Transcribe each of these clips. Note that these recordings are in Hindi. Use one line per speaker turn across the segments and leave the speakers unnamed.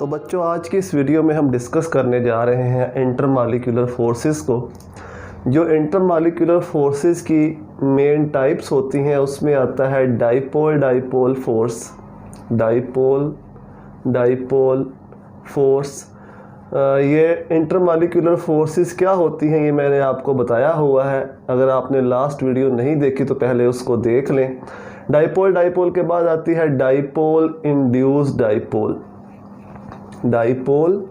बच्चों आज की इस वीडियो में हम डिस्कस करने जा रहे हैं इंटरमॉलिक्यूलर फोर्सेस को। जो इंटरमॉलिक्यूलर फोर्सेस की मेन टाइप्स होती हैं उसमें आता है dipole dipole force, dipole dipole force. ये इंटरमॉलिक्यूलर फोर्सेस क्या होती हैं ये मैंने आपको बताया हुआ है। अगर आपने लास्ट वीडियो नहीं देखी तो पहले उसको देख लें। डाइपोल डाइपोल के बाद आती है dipole induced dipole, dipole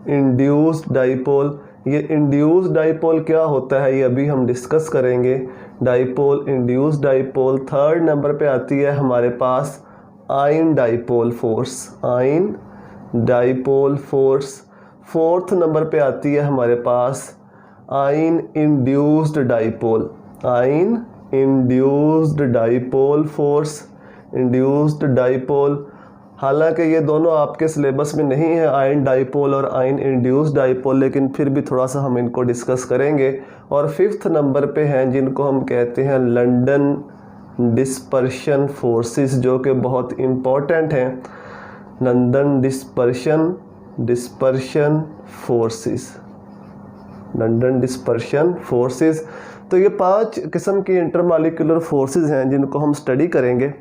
induced dipole. ये इंड्यूस्ड डाइपोल क्या होता है ये अभी हम डिस्कस करेंगे। Dipole induced dipole. Third number पे आती है हमारे पास ion dipole force, ion dipole force. Fourth number पे आती है हमारे पास ion induced dipole, ion induced dipole force, induced dipole. हालांकि ये दोनों आपके सिलेबस में नहीं है, आयन डाइपोल और आयन इंड्यूस्ड डाइपोल, लेकिन फिर भी थोड़ा सा हम इनको डिस्कस करेंगे। और फिफ्थ नंबर पे हैं जिनको हम कहते हैं लंदन डिस्पर्शन फोर्सेस, जो कि बहुत इम्पोर्टेंट हैं। London dispersion forces, London dispersion forces. तो ये 5 किस्म की इंटरमॉलिक्यूलर फोर्सेस हैं जिनको हम स्टडी करेंगे।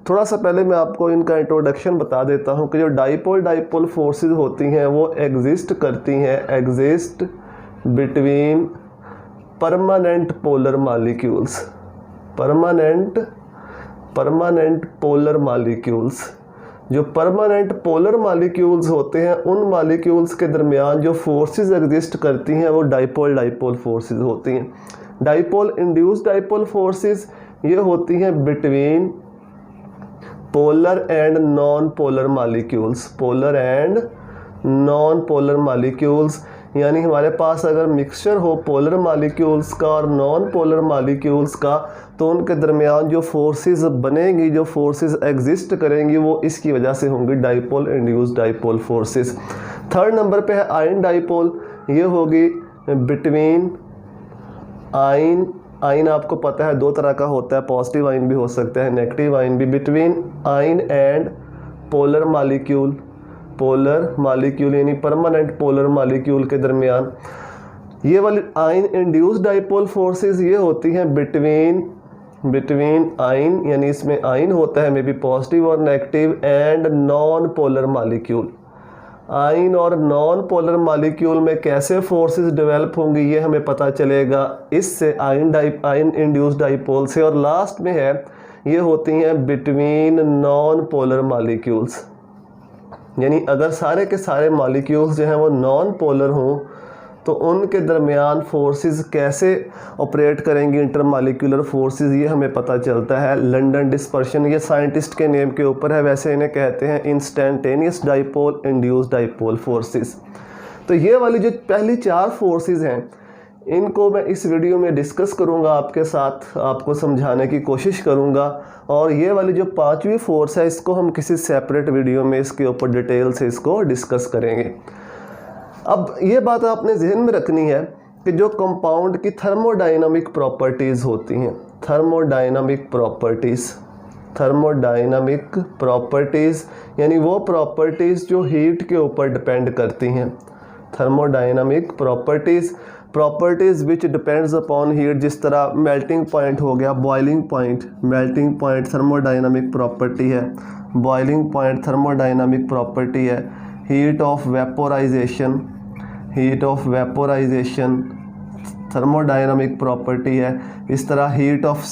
थोड़ा सा पहले मैं आपको इनका इंट्रोडक्शन बता देता हूँ कि जो डाइपोल डाइपोल फोर्सेस होती हैं वो एग्जिस्ट करती हैं, exist between permanent polar molecules, permanent polar molecules. जो परमानेंट पोलर मॉलिक्यूल्स होते हैं उन मॉलिक्यूल्स के दरमियान जो फोर्सेस एग्जिस्ट करती हैं वो डाइपोल डाइपोल फोर्सेस होती हैं। डाइपोल इंड्यूस्ड डाइपोल फोर्सेस ये होती हैं between polar and non polar molecules, polar and non polar molecules. यानी हमारे पास अगर मिक्सचर हो पोलर मॉलिक्यूल्स का और नॉन पोलर मॉलिक्यूल्स का तो उनके दरमियान जो फोर्सेस बनेंगी, जो फोर्सेस एग्जिस्ट करेंगी वो इसकी वजह से होंगी dipole induced dipole forces. Third number पे है आयन डाइपोल। ये होगी बिटवीन आयन, आयन आपको पता है 2 तरह का होता है, पॉजिटिव आयन भी हो सकता है, नेगेटिव आयन भी। Between ion and polar molecule, polar molecule यानी परमानेंट पोलर मॉलिक्यूल के दरमियान ये वाली आयन इंड्यूस्ड डाइपोल फोर्सेस ये होती हैं बिटवीन आयन, यानी इसमें आयन होता है मे बी पॉजिटिव और negative, and non polar molecule. Ion और नॉन पोलर मॉलिक्यूल में कैसे फोर्सेस डेवलप होंगी ये हमें पता चलेगा इससे, आयन इंड्यूस्ड डाइपोल से। और लास्ट में है ये होती हैं बिटवीन नॉन पोलर मॉलिक्यूल्स, यानी अगर सारे के सारे मॉलिक्यूल्स जो हैं वो नॉन पोलर हों तो उनके दरमियान फोर्सेस कैसे ऑपरेट करेंगी इंटरमॉलिक्यूलर फोर्सेस ये हमें पता चलता है लंदन डिस्पर्शन। ये साइंटिस्ट के नेम के ऊपर है, वैसे इन्हें कहते हैं instantaneous dipole induced dipole forces. तो ये वाली जो पहली 4 फोर्सेस हैं इनको मैं इस वीडियो में डिस्कस करूंगा आपके साथ, आपको समझाने की कोशिश करूंगा। और ये वाली जो 5वीं फोर्स है इसको हम किसी सेपरेट वीडियो में इसके ऊपर डिटेल से इसको डिस्कस करेंगे। अब ये बात आपने जहन में रखनी है कि जो कंपाउंड की थर्मोडायनामिक प्रॉपर्टीज़ होती हैं, थर्मोडायनामिक प्रॉपर्टीज़ यानी वो प्रॉपर्टीज़ जो हीट के ऊपर डिपेंड करती हैं। Thermodynamic properties which depends upon heat, जिस तरह मेल्टिंग पॉइंट हो गया, बॉइलिंग पॉइंट थर्मोडायनामिक प्रॉपर्टी है, बॉइलिंग पॉइंट थर्मोडायनामिक प्रॉपर्टी है। Heat of vaporisation thermodynamic property है। इस तरह heat of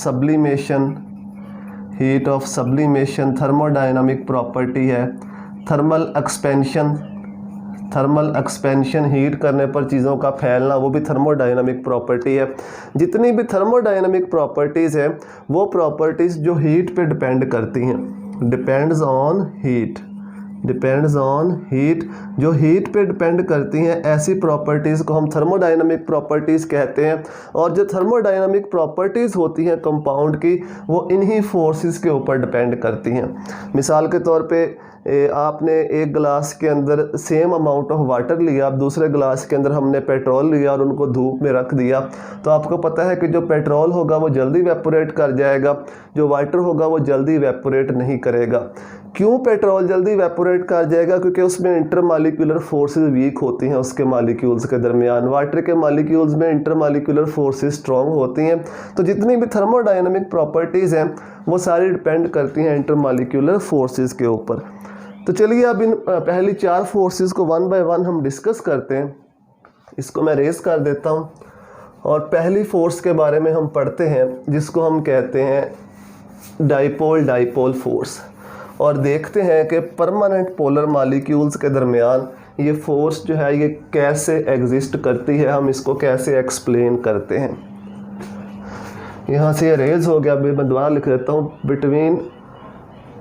sublimation thermodynamic property है। थर्मल एक्सपेंशन हीट करने पर चीज़ों का फैलना वो भी थर्मोडायनामिक प्रॉपर्टी है। जितनी भी थर्मोडायनामिक प्रॉपर्टीज़ हैं वो प्रॉपर्टीज़ जो हीट पे डिपेंड करती हैं, डिपेंड्स ऑन हीट, जो हीट पे डिपेंड करती हैं ऐसी प्रॉपर्टीज़ को हम थर्मोडायनामिक प्रॉपर्टीज़ कहते हैं। और जो थर्मोडायनामिक प्रॉपर्टीज़ होती हैं कंपाउंड की वो इन्हीं फोर्सेस के ऊपर डिपेंड करती हैं। मिसाल के तौर पे आपने एक गिलास के अंदर सेम अमाउंट ऑफ वाटर लिया, दूसरे गिलास के अंदर हमने पेट्रोल लिया और उनको धूप में रख दिया, तो आपको पता है कि जो पेट्रोल होगा वो जल्दी वेपोरेट कर जाएगा, जो वाटर होगा वो जल्दी वेपोरेट नहीं करेगा। क्यों पेट्रोल जल्दी वेपोरेट कर जाएगा? क्योंकि उसमें इंटरमॉलिक्यूलर फोर्सेस वीक होती हैं उसके मॉलिक्यूल्स के दरमियान। वाटर के मॉलिक्यूल्स में इंटरमॉलिक्यूलर फोर्सेस स्ट्रॉन्ग होती हैं। तो जितनी भी थर्मोडायनामिक प्रॉपर्टीज़ हैं वो सारी डिपेंड करती हैं इंटरमॉलिक्यूलर फोर्सेस के ऊपर। तो चलिए अब इन पहली 4 फोर्सेस को वन बाय वन हम डिस्कस करते हैं। इसको मैं रेस कर देता हूँ और पहली फोर्स के बारे में हम पढ़ते हैं जिसको हम कहते हैं डाइपोल डाइपोल फोर्स, और देखते हैं कि परमानेंट पोलर मॉलिक्यूल्स के दरमियान ये फोर्स जो है ये कैसे एग्जिस्ट करती है, हम इसको कैसे एक्सप्लेन करते हैं। यहाँ से ये रेज हो गया, अभी मैं दोबारा लिख देता हूँ, बिटवीन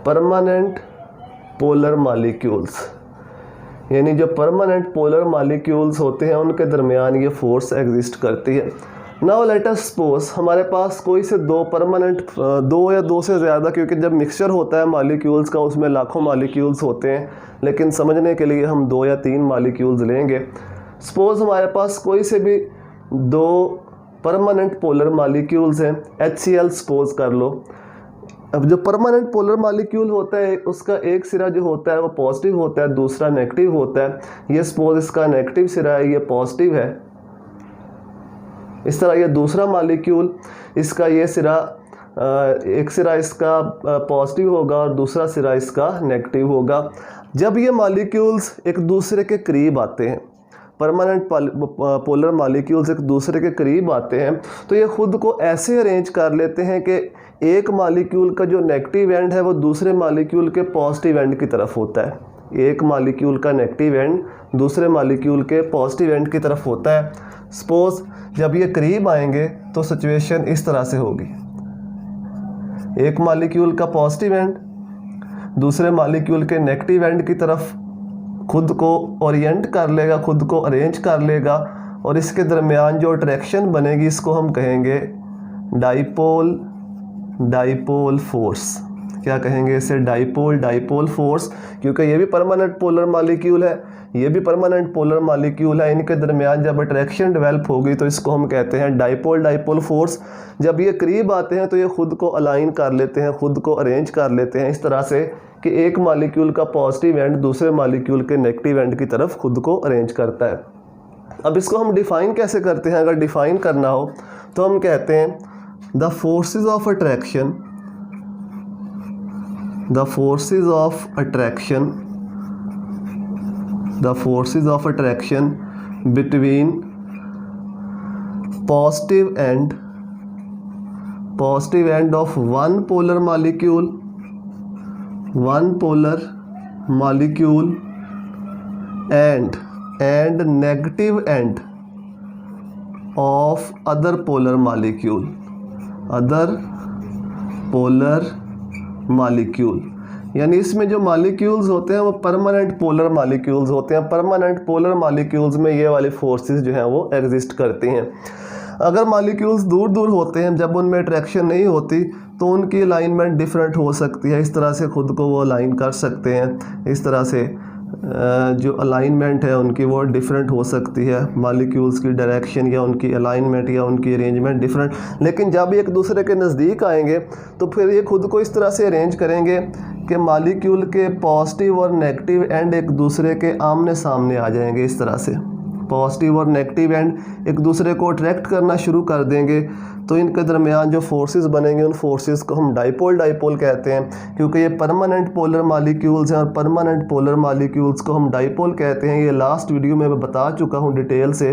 परमानेंट पोलर मॉलिक्यूल्स, यानी जो परमानेंट पोलर मॉलिक्यूल्स होते हैं उनके दरमियान ये फोर्स एग्जिस्ट करती है। नाउ लेट अस सपोज हमारे पास कोई से 2 परमानेंट, 2 या 2 से ज़्यादा, क्योंकि जब मिक्सचर होता है मॉलिक्यूल्स का उसमें लाखों मॉलिक्यूल्स होते हैं, लेकिन समझने के लिए हम 2 या 3 मॉलिक्यूल्स लेंगे। सपोज हमारे पास कोई से भी 2 परमानेंट पोलर मॉलिक्यूल्स हैं, HCl सपोज कर लो। अब जो परमानेंट पोलर मॉलिक्यूल होता है उसका एक सिरा जो होता है वो पॉजिटिव होता है, दूसरा नेगेटिव होता है। ये सपोज इसका नेगेटिव सिरा है, ये पॉजिटिव है। इस तरह ये दूसरा मॉलिक्यूल, इसका ये सिरा, एक सिरा इसका पॉजिटिव होगा और दूसरा सिरा इसका नेगेटिव होगा। जब ये मॉलिक्यूल्स एक दूसरे के करीब आते हैं, परमानेंट पोलर मॉलिक्यूल्स एक दूसरे के करीब आते हैं, तो ये खुद को ऐसे अरेंज कर लेते हैं कि एक मॉलिक्यूल का जो नेगेटिव एंड है वो दूसरे मॉलिक्यूल के पॉजिटिव एंड की तरफ होता है। एक मॉलिक्यूल का नेगेटिव एंड दूसरे मॉलिक्यूल के पॉजिटिव एंड की तरफ होता है। सपोज जब ये करीब आएंगे तो सिचुएशन इस तरह से होगी, एक मॉलिक्यूल का पॉजिटिव एंड दूसरे मॉलिक्यूल के नेगेटिव एंड की तरफ खुद को ओरिएंट कर लेगा, खुद को अरेंज कर लेगा, और इसके दरमियान जो अट्रैक्शन बनेगी इसको हम कहेंगे डाइपोल डाइपोल फोर्स। क्या कहेंगे इसे? डाइपोल डाइपोल फोर्स, क्योंकि ये भी परमानेंट पोलर मॉलिक्यूल है, ये भी परमानेंट पोलर मॉलिक्यूल है। इनके दरमियान जब अट्रैक्शन डेवलप होगी तो इसको हम कहते हैं डाइपोल डाइपोल फोर्स। जब ये करीब आते हैं तो ये खुद को अलाइन कर लेते हैं, खुद को अरेंज कर लेते हैं इस तरह से कि एक मॉलिक्यूल का पॉजिटिव एंड दूसरे मॉलिक्यूल के नेगेटिव एंड की तरफ खुद को अरेंज करता है। अब इसको हम डिफ़ाइन कैसे करते हैं? अगर डिफ़ाइन करना हो तो हम कहते हैं the forces of attraction, the forces of attraction between positive end of one polar molecule and negative end of other polar molecule, यानी इसमें जो मॉलिक्यूल्स होते हैं वो परमानेंट पोलर मॉलिक्यूल्स होते हैं। परमानेंट पोलर मॉलिक्यूल्स में ये वाली फोर्सेस जो हैं वो एग्जिस्ट करती हैं। अगर मॉलिक्यूल्स दूर दूर होते हैं, जब उनमें अट्रैक्शन नहीं होती तो उनकी अलाइनमेंट डिफरेंट हो सकती है, इस तरह से खुद को वो अलाइन कर सकते हैं। इस तरह से जो अलाइनमेंट है उनकी वो डिफरेंट हो सकती है, मॉलिक्यूल्स की डायरेक्शन या उनकी अलाइनमेंट या उनकी अरेंजमेंट डिफरेंट। लेकिन जब एक दूसरे के नज़दीक आएंगे तो फिर ये खुद को इस तरह से अरेंज करेंगे कि मॉलिक्यूल के पॉजिटिव और नेगेटिव एंड एक दूसरे के आमने सामने आ जाएंगे। इस तरह से पॉजिटिव और नेगेटिव एंड एक दूसरे को अट्रैक्ट करना शुरू कर देंगे, तो इनके दरमियान जो फोर्सेस बनेंगे उन फोर्सेस को हम डाइपोल डाइपोल कहते हैं, क्योंकि ये परमानेंट पोलर मॉलिक्यूल्स हैं और परमानेंट पोलर मॉलिक्यूल्स को हम डाइपोल कहते हैं। ये लास्ट वीडियो में मैं बता चुका हूँ डिटेल से।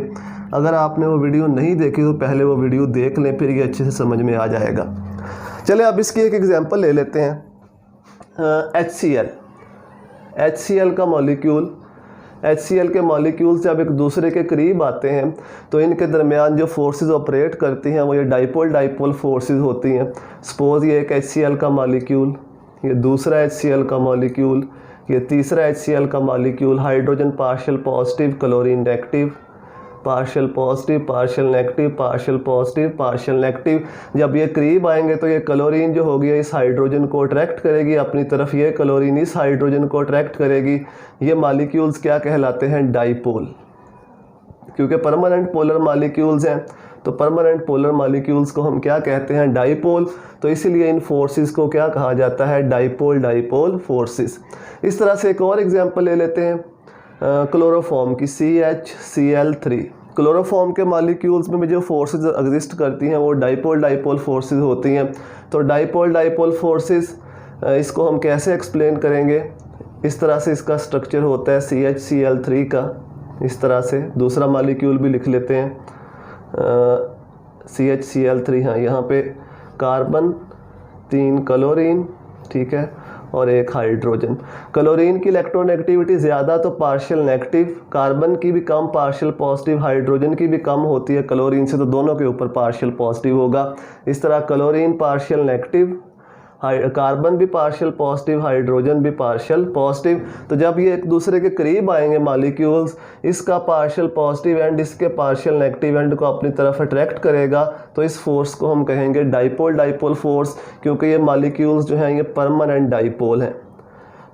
अगर आपने वो वीडियो नहीं देखी तो पहले वो वीडियो देख लें, फिर ये अच्छे से समझ में आ जाएगा। चलिए अब इसकी एक एग्जाम्पल ले लेते हैं। HCl का मॉलिक्यूल, HCl के मॉलिक्यूल्स जब एक दूसरे के करीब आते हैं तो इनके दरमियान जो फोर्सेस ऑपरेट करती हैं वो ये डाइपोल डाइपोल फोर्सेस होती हैं। सपोज ये एक HCl का मॉलिक्यूल, ये दूसरा HCl का मॉलिक्यूल, ये तीसरा HCl का molecule, hydrogen partial positive, chlorine negative. Partial positive, partial negative, partial positive, partial negative. जब ये करीब आएंगे तो ये क्लोरीन जो होगी इस हाइड्रोजन को अट्रैक्ट करेगी अपनी तरफ, ये क्लोरीन इस हाइड्रोजन को अट्रैक्ट करेगी। ये मॉलिक्यूल्स क्या कहलाते हैं? डाइपोल। क्योंकि परमानेंट पोलर मॉलिक्यूल्स हैं तो परमानेंट पोलर मॉलिक्यूल्स को हम क्या कहते हैं? डाइपोल। तो इसीलिए इन फोर्सेस को क्या कहा जाता है? Dipole dipole forces. इस तरह से एक और एग्जांपल ले लेते हैं क्लोरोफॉर्म की, CHCl3। क्लोरोफॉर्म के मॉलिक्यूल्स में भी जो फोर्सेस एग्जिस्ट करती हैं वो डाइपोल डाइपोल फोर्सेस होती हैं। तो डाइपोल डाइपोल फोर्सेस इसको हम कैसे एक्सप्लेन करेंगे? इस तरह से इसका स्ट्रक्चर होता है CHCl3 का। इस तरह से दूसरा मॉलिक्यूल भी लिख लेते हैं CHCl3। हाँ, यहाँ पे कार्बन, 3 क्लोरीन, ठीक है, और 1 हाइड्रोजन। क्लोरीन की इलेक्ट्रोनेगेटिविटी ज़्यादा तो पार्शियल नेगेटिव, कार्बन की भी कम पार्शियल पॉजिटिव, हाइड्रोजन की भी कम होती है क्लोरीन से, तो दोनों के ऊपर पार्शियल पॉजिटिव होगा। इस तरह क्लोरीन पार्शियल नेगेटिव, कार्बन भी पार्शियल पॉजिटिव, हाइड्रोजन भी पार्शियल पॉजिटिव। तो जब ये एक दूसरे के करीब आएंगे मॉलिक्यूल्स, इसका पार्शियल पॉजिटिव एंड इसके पार्शियल नेगेटिव एंड को अपनी तरफ अट्रैक्ट करेगा, तो इस फोर्स को हम कहेंगे डाइपोल डाइपोल फोर्स, क्योंकि ये मॉलिक्यूल्स जो हैं ये परमानेंट डाइपोल हैं।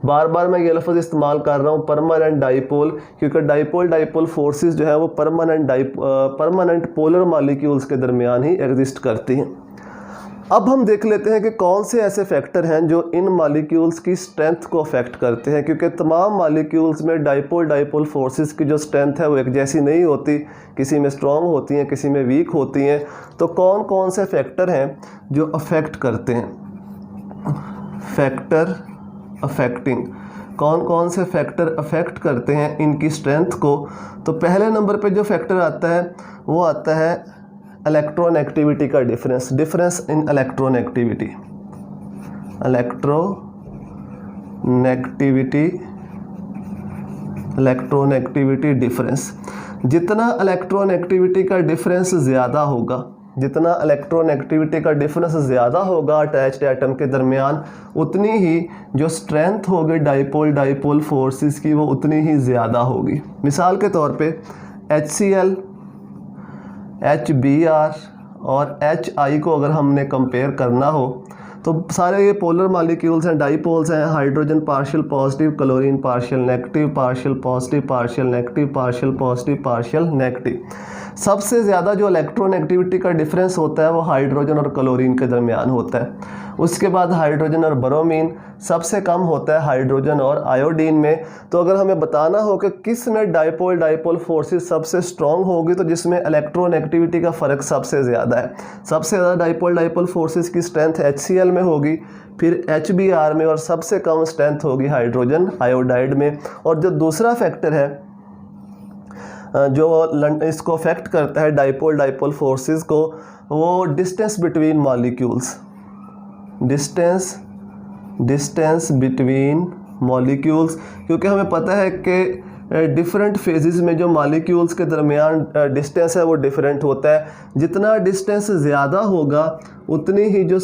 बार बार मैं ये लफ्ज़ इस्तेमाल कर रहा हूँ परमानेंट डाइपोल, क्योंकि डाइपोल डाइपोल फोर्सेस जो है वो परमानेंट पोलर मॉलिक्यूल्स के दरमियान ही एग्जिस्ट करती हैं। अब हम देख लेते हैं कि कौन से ऐसे फैक्टर हैं जो इन मॉलिक्यूल्स की स्ट्रेंथ को अफेक्ट करते हैं, क्योंकि तमाम मॉलिक्यूल्स में डाइपोल डाइपोल फोर्सेस की जो स्ट्रेंथ है वो एक जैसी नहीं होती, किसी में स्ट्रॉन्ग होती हैं, किसी में वीक होती हैं। तो कौन कौन से फैक्टर हैं जो अफेक्ट करते हैं? फैक्टर अफेक्टिंग, कौन कौन से फैक्टर अफेक्ट करते हैं इनकी स्ट्रेंथ को? तो पहले नंबर पे जो फैक्टर आता है वो आता है इलेक्ट्रोनेगेटिविटी का डिफरेंस इन इलेक्ट्रोनेगेटिविटी डिफरेंस। जितना इलेक्ट्रोनेगेटिविटी का डिफरेंस ज़्यादा होगा अटैच्ड एटम के दरमियान, उतनी ही जो स्ट्रेंथ होगी डाइपोल डाइपोल फोर्सेस की वो उतनी ही ज़्यादा होगी। मिसाल के तौर पे HCl, HBr और HI को अगर हमने कंपेयर करना हो तो सारे ये पोलर मॉलिक्यूल्स हैं, डाइपोल्स हैं। Hydrogen partial positive, chlorine partial negative, partial positive, partial negative, partial positive, partial negative. सबसे ज़्यादा जो इलेक्ट्रोनेगेटिविटी का डिफरेंस होता है वो हाइड्रोजन और क्लोरीन के दरमियान होता है। उसके बाद हाइड्रोजन और ब्रोमीन, सबसे कम होता है हाइड्रोजन और आयोडीन में। तो अगर हमें बताना हो कि किस में डाइपोल डाइपोल फोर्सेस सबसे स्ट्रॉन्ग होगी, तो जिसमें इलेक्ट्रोनेगेटिविटी का फ़र्क सबसे ज़्यादा है। सबसे ज़्यादा डाइपोल डाइपोल फोर्सेस की स्ट्रेंथ HCl में होगी, फिर HBr में, और सबसे कम स्ट्रेंथ होगी हाइड्रोजन आयोडाइड में। और जो दूसरा फैक्टर है जो इसको अफेक्ट करता है डाइपोल डाइपोल फोर्सेस को, वो distance between molecules, distance between molecules. क्योंकि हमें पता है कि डिफरेंट फेजेस में जो मॉलिक्यूल्स के दरमियान डिस्टेंस है वो डिफरेंट होता है। जितना डिस्टेंस ज़्यादा होगा उतनी ही जो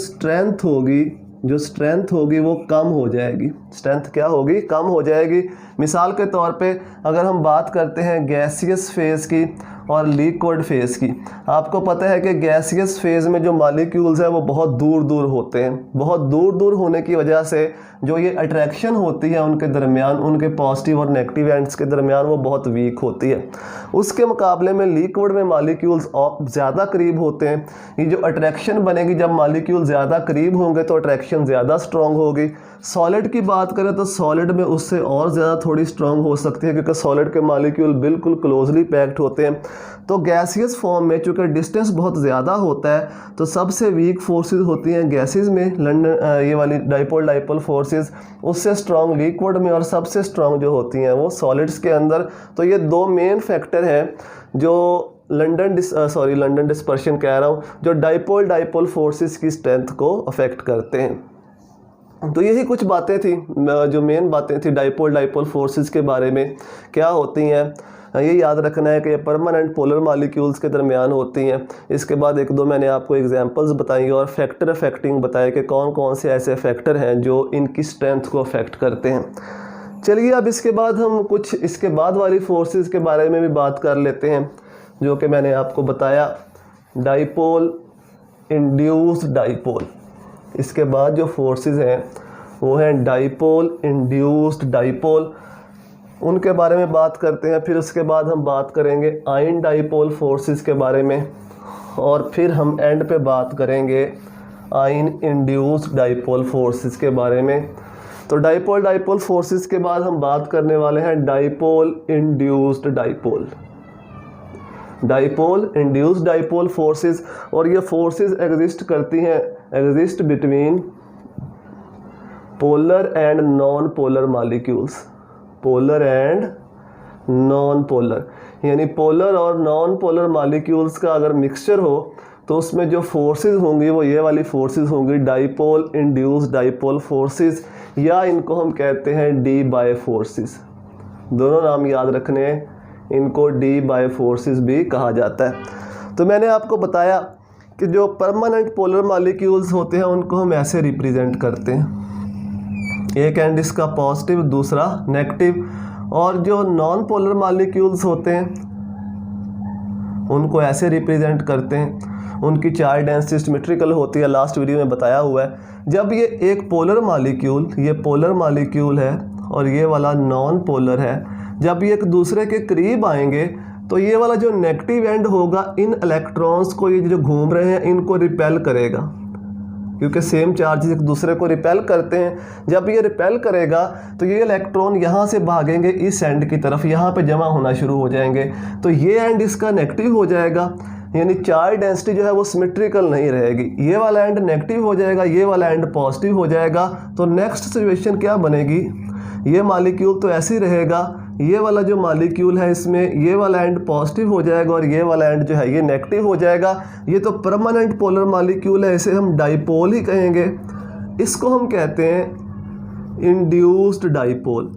स्ट्रेंथ होगी वो कम हो जाएगी। स्ट्रेंथ क्या होगी? कम हो जाएगी। मिसाल के तौर पे अगर हम बात करते हैं गैसियस फेज़ की और लिक्विड फेज़ की, आपको पता है कि गैसियस फेज़ में जो मॉलिक्यूल्स हैं वो बहुत दूर दूर होते हैं। बहुत दूर दूर होने की वजह से जो ये अट्रैक्शन होती है उनके दरमियान, उनके पॉजिटिव और नेगेटिव एंड्स के दरमियान, वो बहुत वीक होती है। उसके मुकाबले में लिक्विड में मॉलिक्यूल्स ज़्यादा करीब होते हैं। ये जो अट्रैक्शन बनेगी, जब मॉलिक्यूल ज़्यादा करीब होंगे तो अट्रैक्शन ज़्यादा स्ट्रॉन्ग होगी। सॉलिड की बात करें तो सॉलिड में उससे और ज़्यादा थोड़ी स्ट्रॉन्ग हो सकती है, क्योंकि सॉलिड के मॉलिक्यूल बिल्कुल क्लोजली पैक्ड होते हैं। तो गैसियस फॉर्म में चूँकि डिस्टेंस बहुत ज़्यादा होता है तो सबसे वीक फोर्सेस होती हैं गैसेस में, ये वाली डाइपोल डाइपोल फोर्सेस। उससे स्ट्रॉन्ग लिक्विड में, और सबसे स्ट्रॉन्ग जो होती हैं वो सॉलिड्स के अंदर। तो ये दो मेन फैक्टर हैं जो लंडन डिस्पर्शन कह रहा हूँ, जो डाइपोल डाइपोल फोर्सेस की स्ट्रेंथ को अफेक्ट करते हैं। तो यही कुछ बातें थी, जो मेन बातें थी डाइपोल डाइपोल फोर्सेस के बारे में क्या होती हैं। ये याद रखना है कि ये परमानेंट पोलर मॉलिक्यूल्स के दरमियान होती हैं। इसके बाद एक दो मैंने आपको एग्जांपल्स बताई और फैक्टर अफेक्टिंग बताया कि कौन कौन से ऐसे फैक्टर हैं जो इनकी स्ट्रेंथ को अफेक्ट करते हैं। चलिए अब इसके बाद हम कुछ इसके बाद वाली फोर्सेस के बारे में भी बात कर लेते हैं। जो कि मैंने आपको बताया, डाइपोल, इंड्यूस्ड डाइपोल। इसके बाद जो फोर्सेस हैं वो हैं डाइपोल, इंड्यूस्ड डाइपोल, उनके बारे में बात करते हैं। फिर उसके बाद हम बात करेंगे आयन डाइपोल फोर्सेस के बारे में, और फिर हम एंड पे बात करेंगे आयन इंड्यूस्ड डाइपोल फोर्सेस के बारे में। तो डाइपोल फोर्सेस के बाद हम बात करने वाले हैं dipole induced dipole, dipole induced dipole forces. और ये फोर्सेस एग्जिस्ट करती हैं, exist between polar and non polar molecules, polar and non polar, यानी पोलर और नॉन पोलर मॉलिक्यूल्स का अगर मिक्सचर हो तो उसमें जो फोर्सेस होंगी वो ये वाली फोर्सेस होंगी, डाइपोल इंड्यूस्ड डाइपोल फोर्सेस, या इनको हम कहते हैं डी बाय फोर्सेस। दोनों नाम याद रखने हैं, इनको डी बाय फोर्सेस भी कहा जाता है। तो मैंने आपको बताया कि जो परमानेंट पोलर मॉलिक्यूल्स होते हैं उनको हम ऐसे रिप्रेजेंट करते हैं, एक एंड इसका पॉजिटिव, दूसरा नेगेटिव। और जो नॉन पोलर मॉलिक्यूल्स होते हैं उनको ऐसे रिप्रेजेंट करते हैं, उनकी चार्ज डेंसिटी सिमेट्रिकल होती है, लास्ट वीडियो में बताया हुआ है। जब ये एक पोलर मॉलिक्यूल, ये पोलर मॉलिक्यूल है और ये वाला नॉन पोलर है, जब ये एक दूसरे के करीब आएंगे तो ये वाला जो नेगेटिव एंड होगा, इन इलेक्ट्रॉन्स को ये जो घूम रहे हैं इनको रिपेल करेगा, क्योंकि सेम चार्जेस एक दूसरे को रिपेल करते हैं। जब ये रिपेल करेगा तो ये इलेक्ट्रॉन यहाँ से भागेंगे इस एंड की तरफ, यहाँ पे जमा होना शुरू हो जाएंगे, तो ये एंड इसका नेगेटिव हो जाएगा, यानी चार्ज डेंसिटी जो है वो सिमेट्रिकल नहीं रहेगी। ये वाला एंड नेगेटिव हो जाएगा, ये वाला एंड पॉजिटिव हो जाएगा। तो नेक्स्ट सिचुएशन क्या बनेगी, ये मॉलिक्यूल तो ऐसे ही रहेगा, ये वाला जो मॉलिक्यूल है इसमें ये वाला एंड पॉजिटिव हो जाएगा और ये वाला एंड जो है ये नेगेटिव हो जाएगा। ये तो परमानेंट पोलर मॉलिक्यूल है, इसे हम डाइपोल ही कहेंगे। इसको हम कहते हैं इंड्यूस्ड डाइपोल।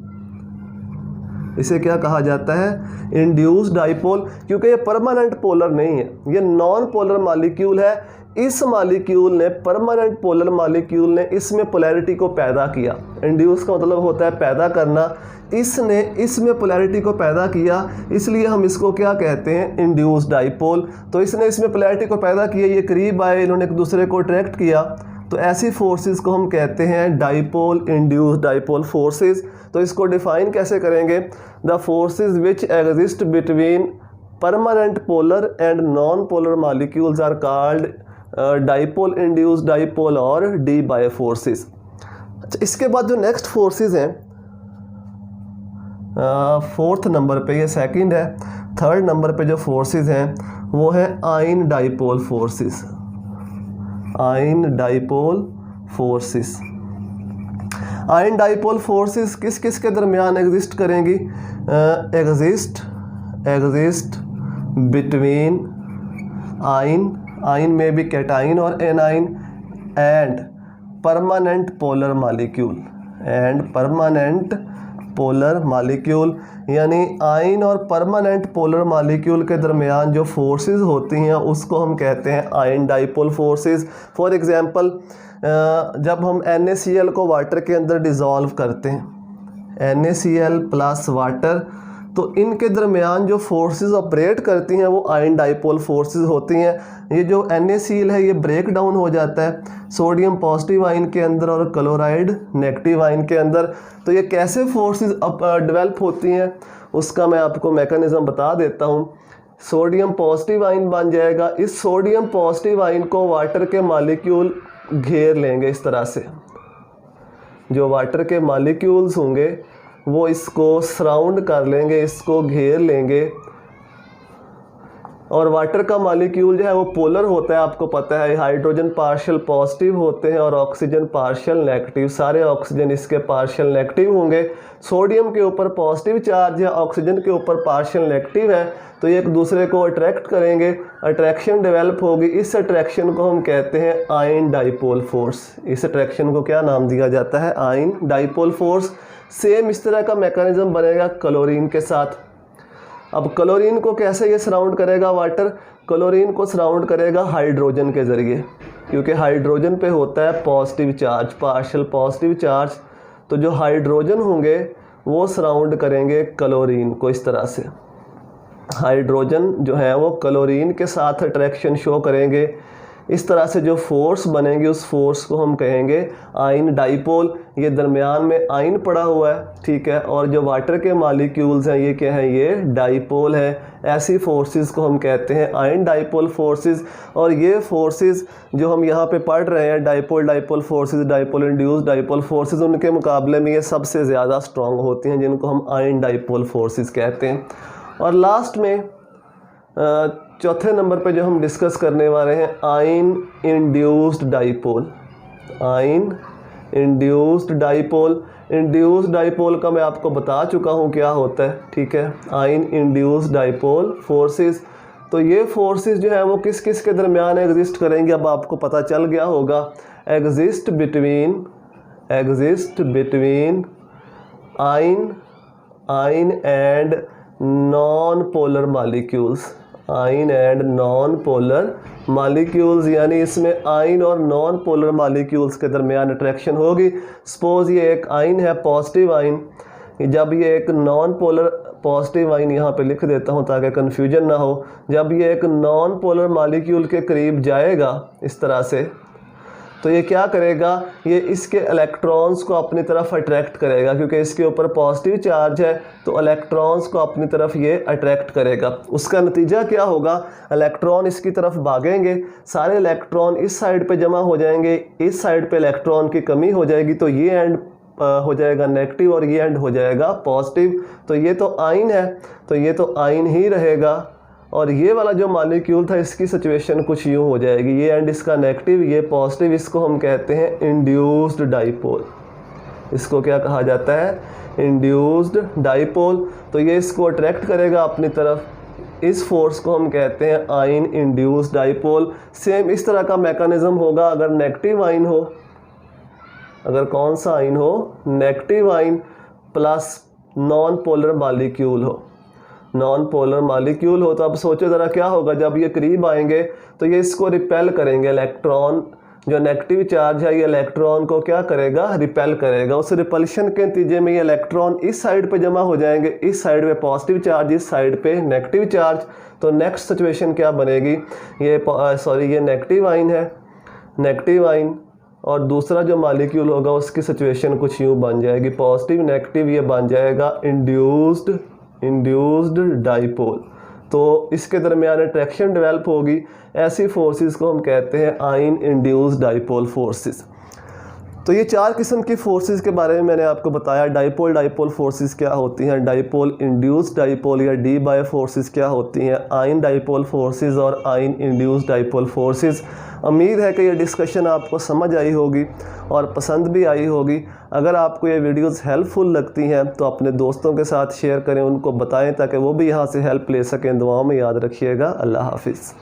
इसे क्या कहा जाता है, इंड्यूस्ड डाइपोल, क्योंकि ये परमानेंट पोलर नहीं है, ये नॉन पोलर मॉलिक्यूल है। इस मॉलिक्यूल ने, परमानेंट पोलर मॉलिक्यूल ने इसमें पोलैरिटी को पैदा किया। इंड्यूस का मतलब होता है पैदा करना, इसने इसमें पोलैरिटी को पैदा किया, इसलिए हम इसको क्या कहते हैं, इंड्यूस्ड डाइपोल। तो इसने इसमें पोलैरिटी को पैदा किया, ये करीब आए, इन्होंने एक दूसरे को अट्रैक्ट किया, तो ऐसी फोर्सेस को हम कहते हैं डाइपोल इंड्यूस्ड डाइपोल फोर्सेस। तो इसको डिफाइन कैसे करेंगे, the forces which exist between permanent polar and non polar molecules are called dipole induced dipole और डी बाय फोर्सेस। अच्छा, इसके बाद जो नेक्स्ट फोर्सेस हैं, फोर्थ नंबर पे, ये सेकंड है, थर्ड नंबर पे जो फोर्सेस हैं वो है ion dipole forces, ion dipole forces. Ion dipole forces किस किस के दरमियान एग्जिस्ट करेंगी, एग्जिस्ट बिटवीन आयन में भी कैटाइन और A9 and permanent polar molecule, and permanent polar molecule, यानी आयन और परमानेंट पोलर मॉलिक्यूल के दरमियान जो फोर्सेस होती हैं उसको हम कहते हैं ion dipole forces. For example, जब हम NaCl को वाटर के अंदर डिज़ोल्व करते हैं, NaCl प्लस वाटर, तो इनके दरमियान जो फोर्सेस ऑपरेट करती हैं वो आयन डाइपोल फोर्सेस होती हैं। ये जो NaCl है ये ब्रेक डाउन हो जाता है सोडियम पॉजिटिव आयन के अंदर और क्लोराइड नेगेटिव आयन के अंदर। तो ये कैसे फोर्सेस डेवलप होती हैं उसका मैं आपको मैकेनिज़्म बता देता हूँ। सोडियम पॉजिटिव आयन बन जाएगा, इस सोडियम पॉजिटिव आयन को वाटर के मॉलिक्यूल घेर लेंगे इस तरह से, जो वाटर के मॉलिक्यूल्स होंगे वो इसको सराउंड कर लेंगे, इसको घेर लेंगे। और वाटर का मॉलिक्यूल जो है वो पोलर होता है, आपको पता है, हाइड्रोजन पार्शियल पॉजिटिव होते हैं और ऑक्सीजन पार्शियल नेगेटिव। सारे ऑक्सीजन इसके पार्शियल नेगेटिव होंगे। सोडियम के ऊपर पॉजिटिव चार्ज है, ऑक्सीजन के ऊपर पार्शियल नेगेटिव है, तो ये एक दूसरे को अट्रैक्ट करेंगे, अट्रैक्शन डेवलप होगी। इस अट्रैक्शन को हम कहते हैं आयन डाइपोल फोर्स। इस अट्रैक्शन को क्या नाम दिया जाता है, आयन डाइपोल फोर्स। सेम इस तरह का मैकेनिज्म बनेगा क्लोरीन के साथ। अब क्लोरीन को कैसे ये सराउंड करेगा वाटर, क्लोरीन को सराउंड करेगा हाइड्रोजन के ज़रिए, क्योंकि हाइड्रोजन पे होता है positive charge, partial positive charge. तो जो हाइड्रोजन होंगे वो सराउंड करेंगे क्लोरीन को इस तरह से। हाइड्रोजन जो है वो क्लोरीन के साथ अट्रैक्शन शो करेंगे। इस तरह से जो फोर्स बनेंगे उस फोर्स को हम कहेंगे आयन डाइपोल। ये दरमियान में आयन पड़ा हुआ है, ठीक है, और जो वाटर के मॉलिक्यूल्स हैं ये क्या है, ये डाइपोल है। ऐसी फोर्सेस को हम कहते हैं आयन डाइपोल फोर्सेस। और ये फोर्सेस जो हम यहाँ पे पढ़ रहे हैं, dipole forces, dipole induced dipole forces, उनके मुकाबले में ये सबसे ज़्यादा स्ट्रॉन्ग होती हैं, जिनको हम आयन डाइपोल फोर्सेस कहते हैं। और लास्ट में चौथे नंबर पे जो हम डिस्कस करने वाले हैं ion induced dipole. Ion induced dipole, induced dipole का मैं आपको बता चुका हूँ क्या होता है, ठीक है। आयन इंड्यूस्ड डाइपोल फोर्सेस, तो ये फोर्सेस जो है वो किस किस के दरमियान एग्जिस्ट करेंगे, अब आपको पता चल गया होगा। Exist between ion and non polar molecules, ion and non polar molecules, यानी इसमें आयन और नॉन पोलर मॉलिक्यूल्स के दरमियान अट्रैक्शन होगी। सपोज ये एक आयन है पॉजिटिव आयन, जब ये एक नॉन पोलर पॉजिटिव आयन यहाँ पे लिख देता हूँ ताकि कन्फ्यूजन ना हो, जब ये एक नॉन पोलर मॉलिक्यूल के करीब जाएगा इस तरह से, तो ये क्या करेगा, ये इसके इलेक्ट्रॉन्स को अपनी तरफ अट्रैक्ट करेगा, क्योंकि इसके ऊपर पॉजिटिव चार्ज है तो इलेक्ट्रॉन्स को अपनी तरफ ये अट्रैक्ट करेगा। उसका नतीजा क्या होगा, इलेक्ट्रॉन इसकी तरफ भागेंगे, सारे इलेक्ट्रॉन इस साइड पे जमा हो जाएंगे, इस साइड पे इलेक्ट्रॉन की कमी हो जाएगी, तो ये एंड हो जाएगा नेगेटिव और ये एंड हो जाएगा पॉजिटिव। तो ये तो आयन है, तो ये तो आयन ही रहेगा। और ये वाला जो मॉलिक्यूल था इसकी सिचुएशन कुछ यूँ हो जाएगी, ये एंड इसका नेगेटिव, ये पॉजिटिव, इसको हम कहते हैं इंड्यूस्ड डाइपोल। इसको क्या कहा जाता है, इंड्यूस्ड डाइपोल। तो ये इसको अट्रैक्ट करेगा अपनी तरफ, इस फोर्स को हम कहते हैं आयन इंड्यूस्ड डाइपोल। सेम इस तरह का मैकेनिज्म होगा अगर नेगेटिव आयन हो, अगर कौन सा आयन हो, negative ion plus non polar molecule हो, नॉन पोलर मॉलिक्यूल हो। तो अब सोचो ज़रा क्या होगा, जब ये करीब आएंगे तो ये इसको रिपेल करेंगे, इलेक्ट्रॉन जो नेगेटिव चार्ज है ये इलेक्ट्रॉन को क्या करेगा, रिपेल करेगा। उस रिपल्शन के नतीजे में ये इलेक्ट्रॉन इस साइड पे जमा हो जाएंगे, इस साइड पे पॉजिटिव चार्ज, इस साइड पे नेगेटिव चार्ज। तो नेक्स्ट सिचुएशन क्या बनेगी, ये नेगेटिव आयन है, नेगेटिव आयन, और दूसरा जो मॉलिक्यूल होगा उसकी सिचुएशन कुछ यूँ बन जाएगी, पॉजिटिव नेगेटिव, ये बन जाएगा इंड्यूस्ड डाइपोल। तो इसके दरमियान अट्रैक्शन डेवलप होगी। ऐसी फोर्सेस को हम कहते हैं आयन इंड्यूस्ड डाइपोल फोर्सेस। तो ये चार किस्म की फोर्सेस के बारे में मैंने आपको बताया। डाइपोल फोर्सेस क्या होती हैं, डाइपोल इंड्यूस्ड डाइपोल या डी बाय फोर्सेस क्या होती हैं, आयन डाइपोल फोर्सेस और आयन इंड्यूस्ड डाइपोल फोर्सेस। उम्मीद है कि ये डिस्कशन आपको समझ आई होगी और पसंद भी आई होगी। अगर आपको ये वीडियोस हेल्पफुल लगती हैं तो अपने दोस्तों के साथ शेयर करें, उनको बताएं ताकि वो भी यहाँ से हेल्प ले सकें। दुआओं में याद रखिएगा। अल्लाह हाफिज़।